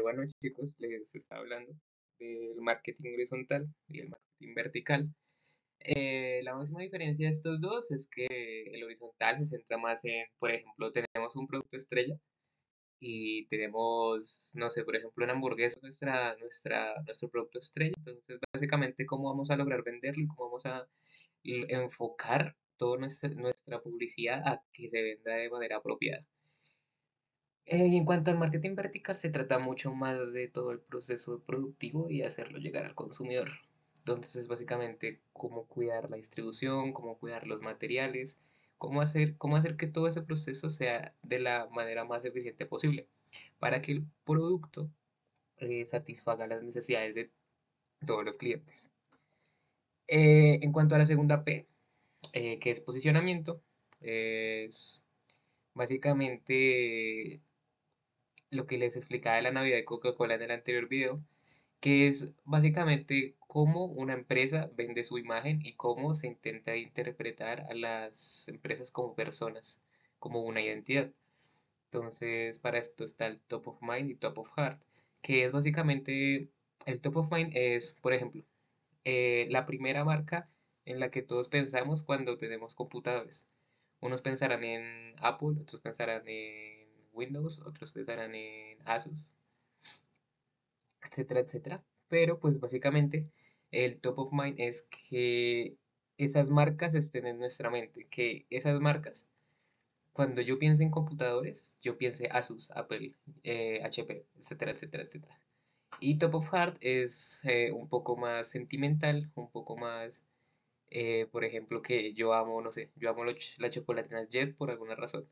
Bueno, chicos, les estaba hablando del marketing horizontal y el marketing vertical. La máxima diferencia de estos dos es que el horizontal se centra más en, por ejemplo, tenemos un producto estrella y tenemos, no sé, por ejemplo, una hamburguesa, nuestro producto estrella. Entonces, básicamente, cómo vamos a lograr venderlo y cómo vamos a enfocar toda nuestra publicidad a que se venda de manera apropiada. Y en cuanto al marketing vertical, se trata mucho más de todo el proceso productivo y hacerlo llegar al consumidor. Entonces es básicamente cómo cuidar la distribución, cómo cuidar los materiales, cómo hacer que todo ese proceso sea de la manera más eficiente posible para que el producto satisfaga las necesidades de todos los clientes. En cuanto a la segunda P, que es posicionamiento, es básicamente lo que les explicaba de la Navidad de Coca-Cola en el anterior video, que es básicamente cómo una empresa vende su imagen y cómo se intenta interpretar a las empresas como personas, como una identidad. Entonces, para esto está el top of mind y top of heart, que es básicamente, el top of mind es, por ejemplo, la primera marca en la que todos pensamos cuando tenemos computadores. Unos pensarán en Apple, otros pensarán en Windows, otros pensarán en Asus, etcétera, etcétera. Pero pues básicamente el top of mind es que esas marcas estén en nuestra mente, que esas marcas, cuando yo piense en computadores, yo piense Asus, Apple, HP, etcétera, etcétera, etcétera. Y top of heart es un poco más sentimental, un poco más, por ejemplo, que yo amo, no sé, yo amo la chocolatina Jet por alguna razón.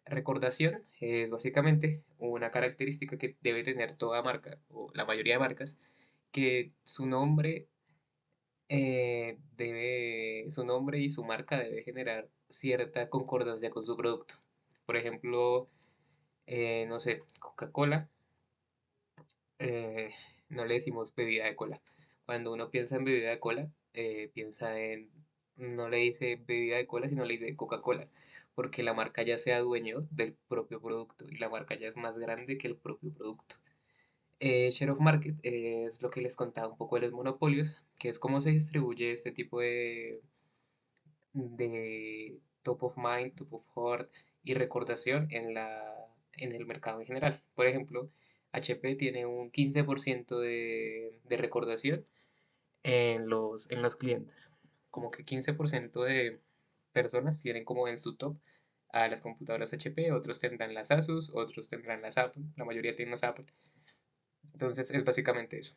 Recordación es básicamente una característica que debe tener toda marca, o la mayoría de marcas, que su nombre y su marca debe generar cierta concordancia con su producto. Por ejemplo, no sé, Coca-Cola, eh, no le decimos bebida de cola. Cuando uno piensa en bebida de cola, no le dice bebida de cola, sino le dice Coca-Cola, porque la marca ya se adueñó del propio producto y la marca ya es más grande que el propio producto. Share of market es lo que les contaba un poco de los monopolios, que es cómo se distribuye este tipo de top of mind, top of heart y recordación en el mercado en general. Por ejemplo, HP tiene un 15% de recordación en los clientes. Como que 15% de personas tienen como en su top a las computadoras HP, otros tendrán las Asus, otros tendrán las Apple, la mayoría tienen las Apple. Entonces es básicamente eso.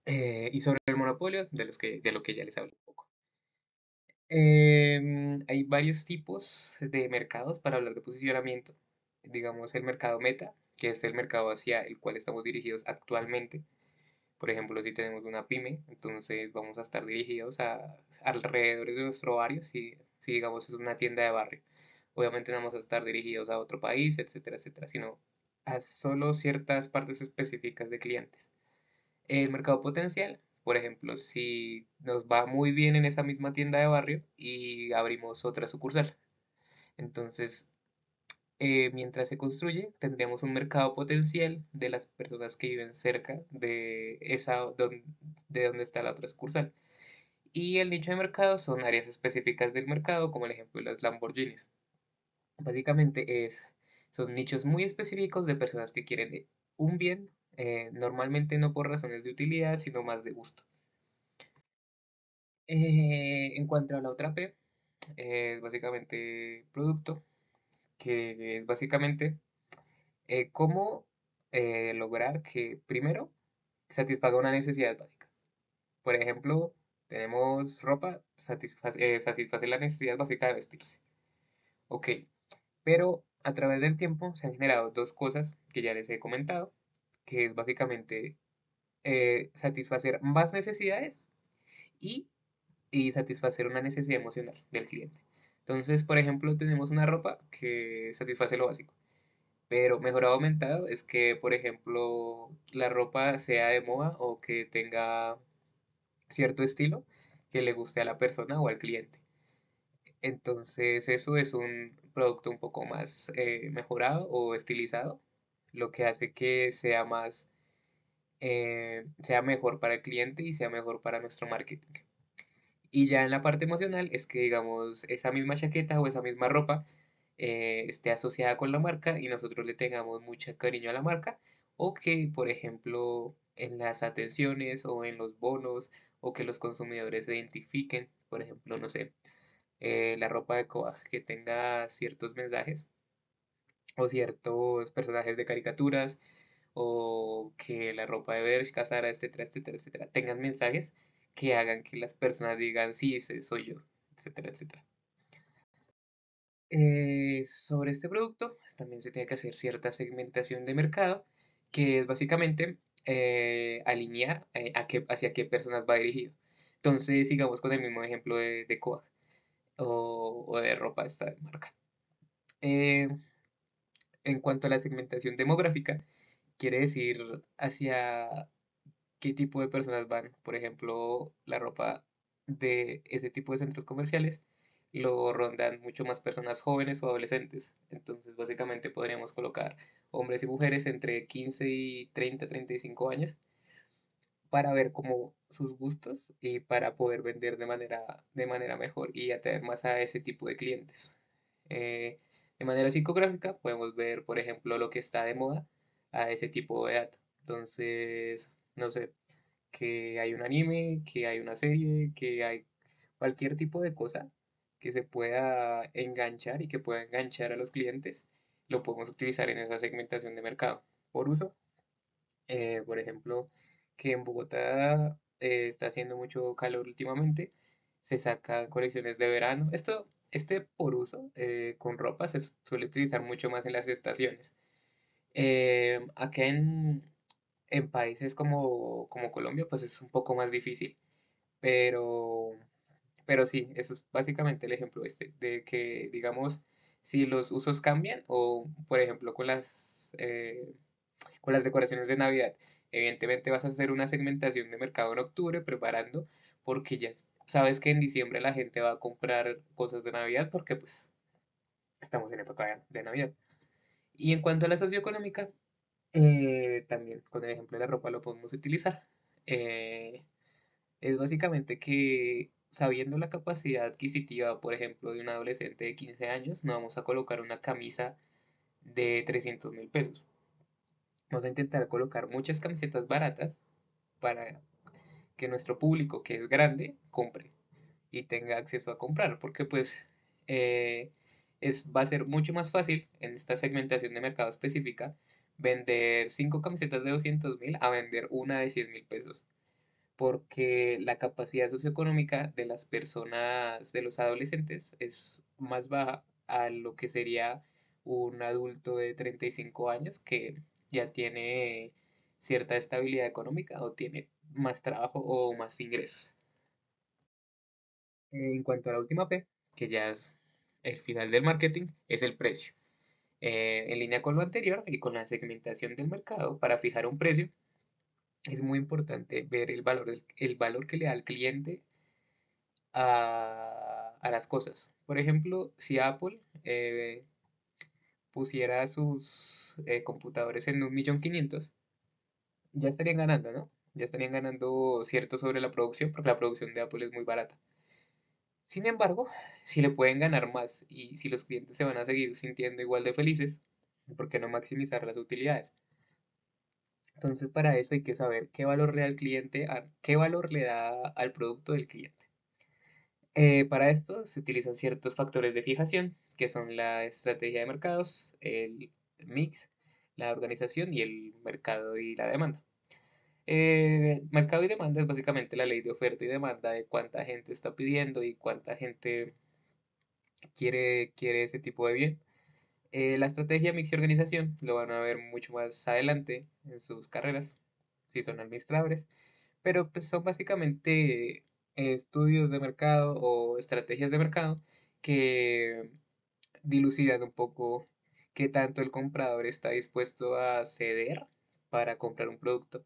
Y sobre el monopolio, de lo que ya les hablé un poco. Hay varios tipos de mercados para hablar de posicionamiento. Digamos el mercado meta, que es el mercado hacia el cual estamos dirigidos actualmente. Por ejemplo, si tenemos una pyme, entonces vamos a estar dirigidos a alrededor de nuestro barrio, si digamos es una tienda de barrio. Obviamente no vamos a estar dirigidos a otro país, etcétera, etcétera, sino a solo ciertas partes específicas de clientes. El mercado potencial, por ejemplo, si nos va muy bien en esa misma tienda de barrio y abrimos otra sucursal. Entonces, mientras se construye, tendríamos un mercado potencial de las personas que viven cerca de donde está la otra sucursal. Y el nicho de mercado son áreas específicas del mercado, como el ejemplo de las Lamborghinis. Básicamente son nichos muy específicos de personas que quieren un bien, normalmente no por razones de utilidad, sino más de gusto. En cuanto a la otra P, es básicamente producto, que es básicamente cómo lograr que primero satisfaga una necesidad básica. Por ejemplo, tenemos ropa, satisface la necesidad básica de vestirse. Ok, pero a través del tiempo se han generado dos cosas que ya les he comentado, que es básicamente satisfacer más necesidades y, y satisfacer una necesidad emocional del cliente. Entonces, por ejemplo, tenemos una ropa que satisface lo básico, pero mejorado aumentado es que, por ejemplo, la ropa sea de moda o que tenga cierto estilo que le guste a la persona o al cliente. Entonces, eso es un producto un poco más mejorado o estilizado. lo que hace que sea más, sea mejor para el cliente y sea mejor para nuestro marketing. Y ya en la parte emocional es que, digamos, esa misma chaqueta o esa misma ropa esté asociada con la marca y nosotros le tengamos mucho cariño a la marca, o que, por ejemplo, en las atenciones o en los bonos, o que los consumidores se identifiquen, por ejemplo, no sé, la ropa de Coag que tenga ciertos mensajes o ciertos personajes de caricaturas, o que la ropa de Bershka, Zara, etcétera, etcétera, etcétera, tengan mensajes que hagan que las personas digan, sí, ese soy yo, etcétera, etcétera. Sobre este producto también se tiene que hacer cierta segmentación de mercado, que es básicamente alinear hacia qué personas va dirigido. Entonces, sigamos con el mismo ejemplo de Coag o de ropa esta marca. Eh, en cuanto a la segmentación demográfica, quiere decir hacia qué tipo de personas van. Por ejemplo, la ropa de ese tipo de centros comerciales lo rondan mucho más personas jóvenes o adolescentes. Entonces, básicamente podríamos colocar hombres y mujeres entre 15 y 30, 35 años para ver como sus gustos y para poder vender de manera mejor y atraer más a ese tipo de clientes. Eh, de manera psicográfica podemos ver, por ejemplo, lo que está de moda a ese tipo de edad. Entonces, no sé, que hay un anime, que hay una serie, que hay cualquier tipo de cosa que se pueda enganchar y que pueda enganchar a los clientes, lo podemos utilizar en esa segmentación de mercado. Por uso, por ejemplo, que en Bogotá está haciendo mucho calor últimamente, se sacan colecciones de verano. Este por uso con ropa se suele utilizar mucho más en las estaciones. Acá en países como Colombia, pues es un poco más difícil, pero, pero sí, eso es básicamente el ejemplo este, de que, digamos, si los usos cambian, o por ejemplo con las decoraciones de Navidad, evidentemente vas a hacer una segmentación de mercado en octubre preparando, porque ya sabes que en diciembre la gente va a comprar cosas de Navidad, porque pues estamos en época de Navidad. Y en cuanto a la socioeconómica, también con el ejemplo de la ropa lo podemos utilizar. Eh, es básicamente que sabiendo la capacidad adquisitiva, por ejemplo, de un adolescente de 15 años, no vamos a colocar una camisa de 300.000 pesos. Vamos a intentar colocar muchas camisetas baratas para que nuestro público, que es grande, compre y tenga acceso a comprar, porque pues eh, va a ser mucho más fácil en esta segmentación de mercado específica vender 5 camisetas de 200.000 a vender una de 100.000 pesos, porque la capacidad socioeconómica de las personas, de los adolescentes, es más baja a lo que sería un adulto de 35 años que ya tiene cierta estabilidad económica o tiene más trabajo o más ingresos. En cuanto a la última P, que ya es el final del marketing, es el precio. En línea con lo anterior y con la segmentación del mercado, para fijar un precio, es muy importante ver el valor que le da el cliente a las cosas. Por ejemplo, si Apple pusiera sus computadores en 1.500.000, ya estarían ganando, ¿no? Ya estarían ganando cierto sobre la producción, porque la producción de Apple es muy barata. Sin embargo, si le pueden ganar más y si los clientes se van a seguir sintiendo igual de felices, ¿por qué no maximizar las utilidades? Entonces, para eso hay que saber qué valor le da al cliente, qué valor le da al producto del cliente. Para esto se utilizan ciertos factores de fijación, que son la estrategia de mercados, el mix, la organización y el mercado y la demanda. Mercado y demanda es básicamente la ley de oferta y demanda de cuánta gente está pidiendo y cuánta gente quiere ese tipo de bien. La estrategia mix y organización lo van a ver mucho más adelante en sus carreras, si son administradores, pero pues son básicamente estudios de mercado o estrategias de mercado que dilucidan un poco qué tanto el comprador está dispuesto a ceder para comprar un producto.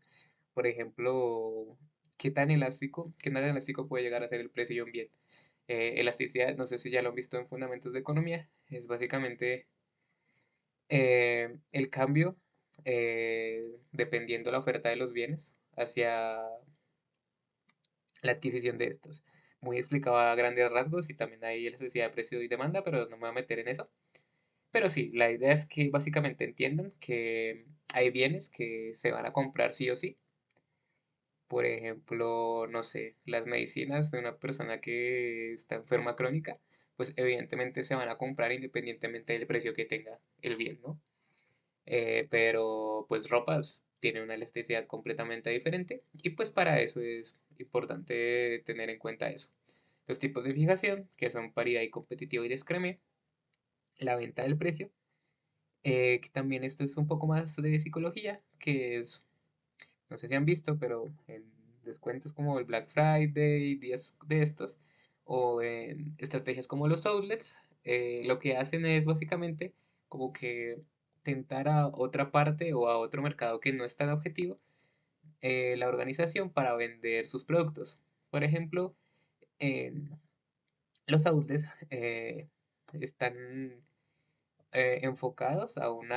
Por ejemplo, qué tan elástico puede llegar a ser el precio de un bien. Elasticidad, no sé si ya lo han visto en fundamentos de economía, es básicamente el cambio dependiendo la oferta de los bienes, hacia la adquisición de estos. Muy explicado a grandes rasgos y también hay necesidad de precio y demanda, pero no me voy a meter en eso. Pero sí, la idea es que básicamente entiendan que hay bienes que se van a comprar sí o sí. Por ejemplo, no sé, las medicinas de una persona que está enferma crónica, pues evidentemente se van a comprar independientemente del precio que tenga el bien, ¿no? Pero pues ropas tiene una elasticidad completamente diferente y pues para eso es importante tener en cuenta eso. Los tipos de fijación, que son paridad y competitivo y descremé, la venta del precio, que también esto es un poco más de psicología, que es, no sé si han visto, pero en descuentos como el Black Friday, días de estos, o en estrategias como los outlets, lo que hacen es básicamente como que tentar a otra parte o a otro mercado que no es tan objetivo, la organización para vender sus productos. Por ejemplo, en los outlets están enfocados a un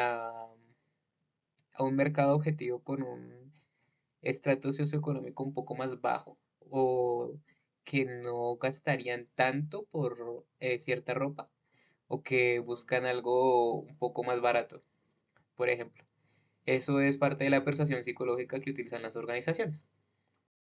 mercado objetivo con un estrato socioeconómico un poco más bajo o que no gastarían tanto por cierta ropa o que buscan algo un poco más barato, por ejemplo. Eso es parte de la persuasión psicológica que utilizan las organizaciones.